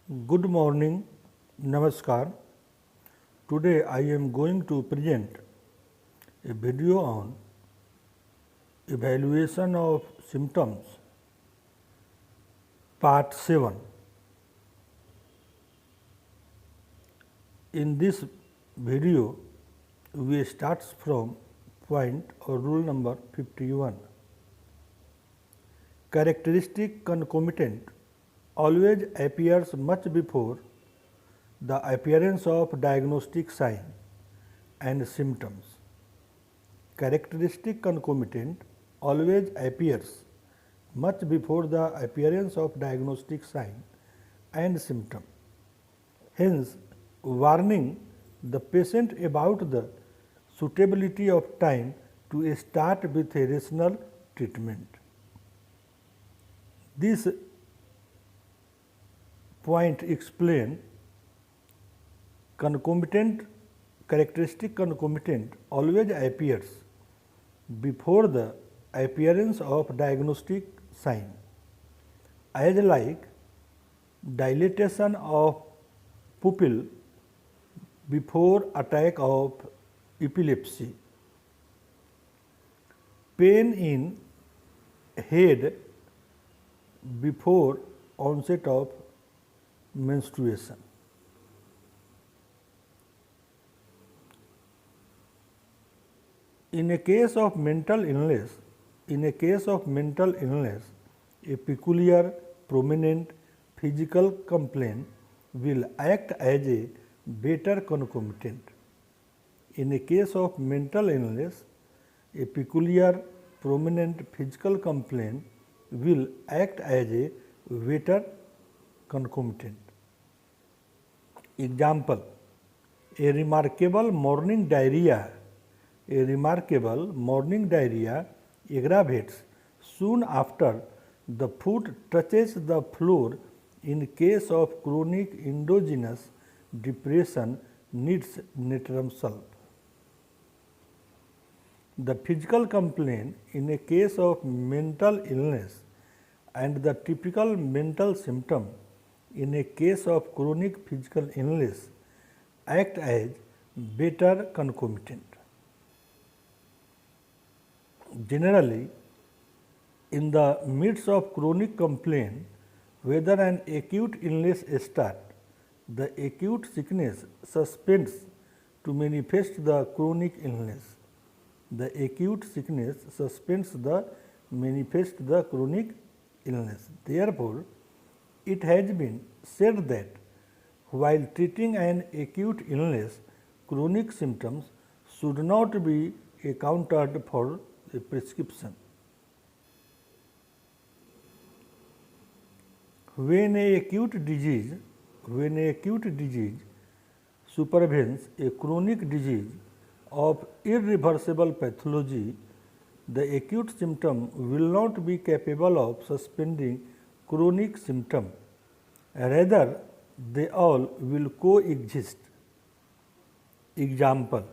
Good morning, Namaskar. Today I am going to present a video on evaluation of symptoms, part 7. In this video, we start from point or rule number 51. Characteristic concomitant always appears much before the appearance of diagnostic sign and symptoms. Characteristic concomitant always appears much before the appearance of diagnostic sign and symptom. Hence, warning the patient about the suitability of time to start with a rational treatment. This point explain characteristic concomitant always appears before the appearance of diagnostic sign, as like dilatation of pupil before attack of epilepsy, pain in head before onset of menstruation. In a case of mental illness, a peculiar prominent physical complaint will act as a better concomitant. In a case of mental illness, a peculiar prominent physical complaint will act as a better concomitant. Example: a remarkable morning diarrhea aggravates soon after the foot touches the floor. In case of chronic endogenous depression, needs natrum salve. The physical complaint in a case of mental illness and the typical mental symptom in a case of chronic physical illness act as better concomitant. Generally, in the midst of chronic complaint, whether an acute illness start, the acute sickness suspends to manifest the chronic illness. The acute sickness suspends the manifest the chronic illness. Therefore, it has been said that while treating an acute illness, chronic symptoms should not be accounted for a prescription. When a acute disease supervenes a chronic disease of irreversible pathology, the acute symptom will not be capable of suspending chronic symptom. Rather, they all will coexist. Example: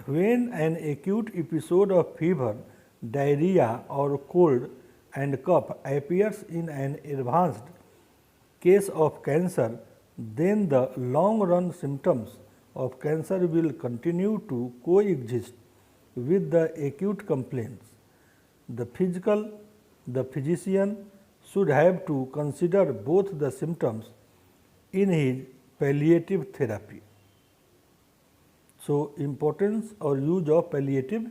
when an acute episode of fever, diarrhea or cold and cough appears in an advanced case of cancer, then the long run symptoms of cancer will continue to coexist with the acute complaints. The physician should have to consider both the symptoms in his palliative therapy. So, importance or use of palliative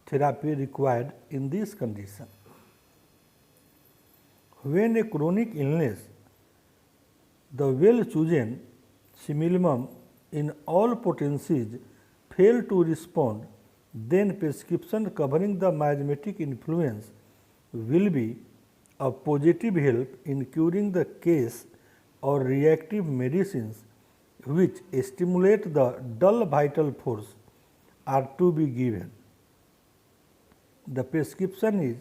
therapy required in this condition. When a chronic illness, the well chosen simillimum in all potencies fail to respond, then prescription covering the miasmatic influence will be of positive help in curing the case, or reactive medicines which stimulate the dull vital force are to be given. The prescription is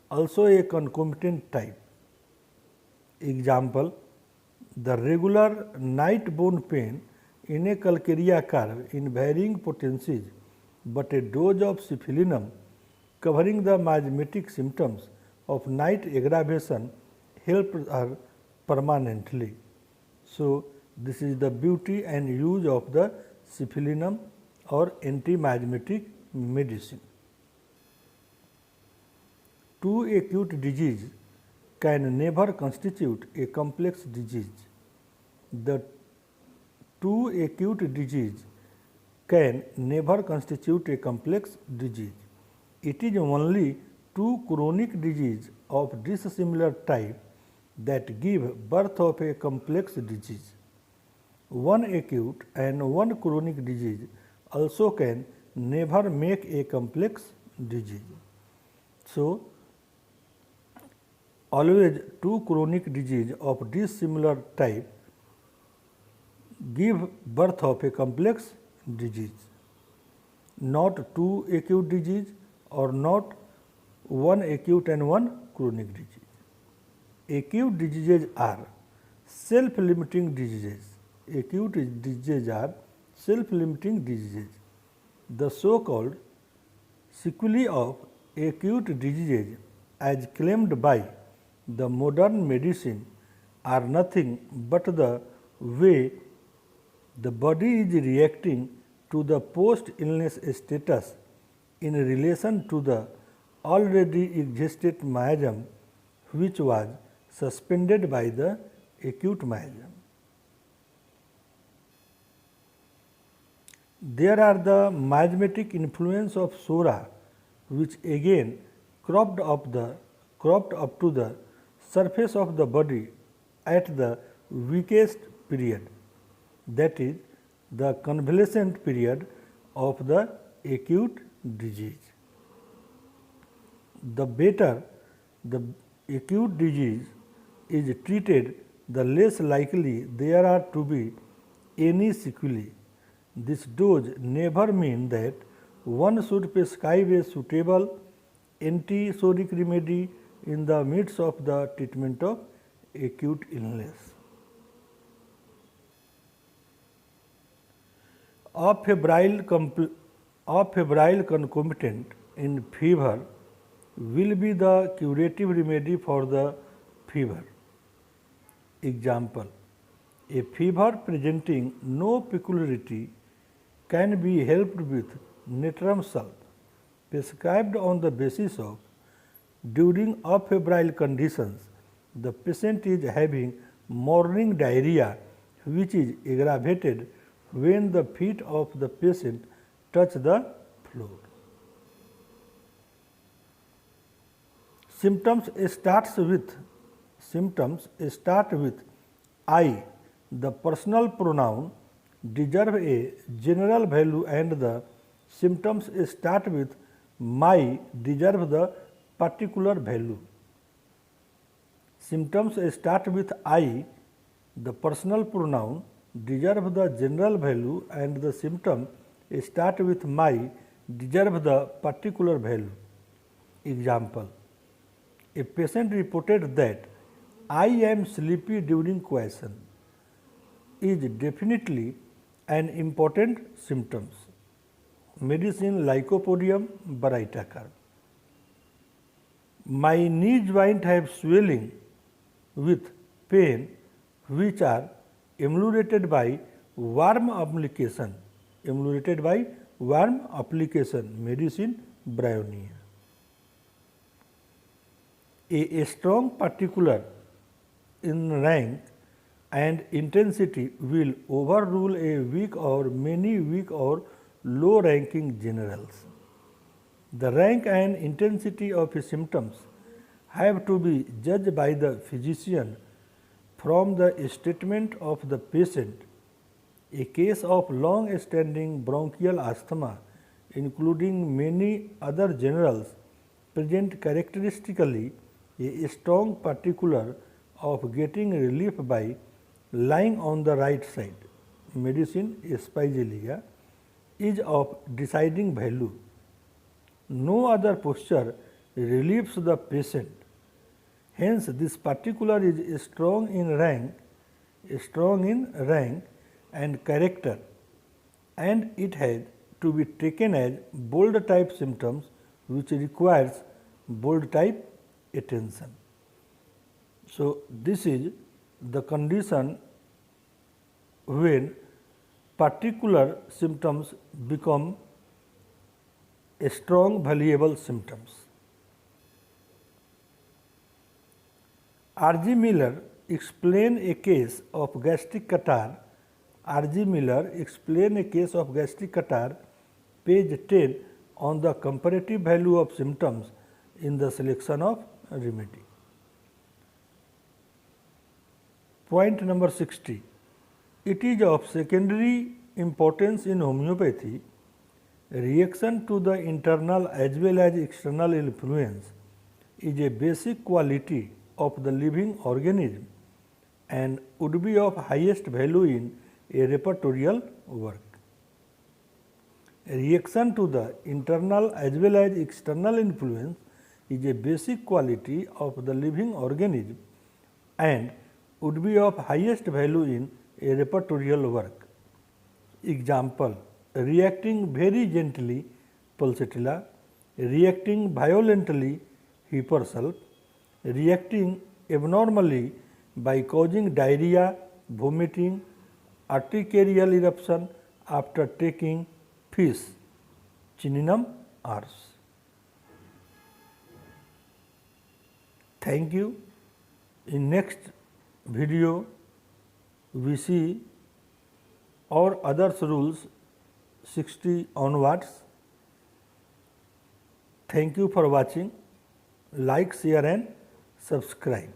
also a concomitant type. Example: the regular night bone pain in a calcarea curve in varying potencies, but a dose of cephalinum covering the miasmatic symptoms of night aggravation helped her permanently. So, this is the beauty and use of the cephalinum or anti-miasmatic medicine. Two acute disease can never constitute a complex disease. The two acute disease can never constitute a complex disease. It is only two chronic disease of dissimilar type that give birth of a complex disease. One acute and one chronic disease also can never make a complex disease. So, always two chronic disease of dissimilar type give birth of a complex disease, not two acute disease or not one acute and one chronic disease. Acute diseases are self-limiting diseases. Acute diseases are self-limiting diseases. The so-called sequelae of acute diseases as claimed by the modern medicine are nothing but the way the body is reacting to the post-illness status in relation to the already existent miasm which was suspended by the acute miasm. There are the miasmatic influence of psora which again cropped up to the surface of the body at the weakest period, that is the convalescent period of the acute disease. The better the acute disease is treated, the less likely there are to be any sequelae. This does never mean that one should prescribe a suitable anti-psoric remedy in the midst of the treatment of acute illness. A febrile concomitant in fever will be the curative remedy for the fever. Example: a fever presenting no peculiarity can be helped with natrum salt, prescribed on the basis of during afebrile conditions the patient is having morning diarrhea which is aggravated when the feet of the patient touch the floor. Symptoms start with I. The personal pronoun deserve a general value and the symptoms start with my deserve the particular value. Symptoms start with I. The personal pronoun deserve the general value and the symptom start with my deserve the particular value. Example: a patient reported that I am sleepy during quiescence is definitely an important symptoms. Medicine Lycopodium barytica. My knee joint have swelling with pain which are ameliorated by warm application. Medicine Bryonia. A strong particular in rank and intensity will overrule a weak or many weak or low ranking generals. The rank and intensity of symptoms have to be judged by the physician from the statement of the patient. A case of long standing bronchial asthma, including many other generals, present characteristically a strong particular of getting relief by lying on the right side. Medicine Spezialia is of deciding value. No other posture relieves the patient. Hence, this particular is strong in rank and character, and it has to be taken as bold type symptoms which requires bold type attention. So, this is the condition when particular symptoms become strong valuable symptoms. R. G. Miller explained a case of gastric catarrh. R. G. Miller explained a case of gastric catarrh, page 10, on the comparative value of symptoms in the selection of remedy. Point number 60. It is of secondary importance in homeopathy. Reaction to the internal as well as external influence is a basic quality of the living organism and would be of highest value in a repertorial work. Reaction to the internal as well as external influence is a basic quality of the living organism and would be of highest value in a repertorial work. Example: reacting very gently, pulsatilla; reacting violently, Hippersulf; reacting abnormally by causing diarrhea, vomiting, urticarial eruption after taking fish, Chininum ars. Thank you. In next video, we see or others rules 60 onwards. Thank you for watching. Like, share and subscribe.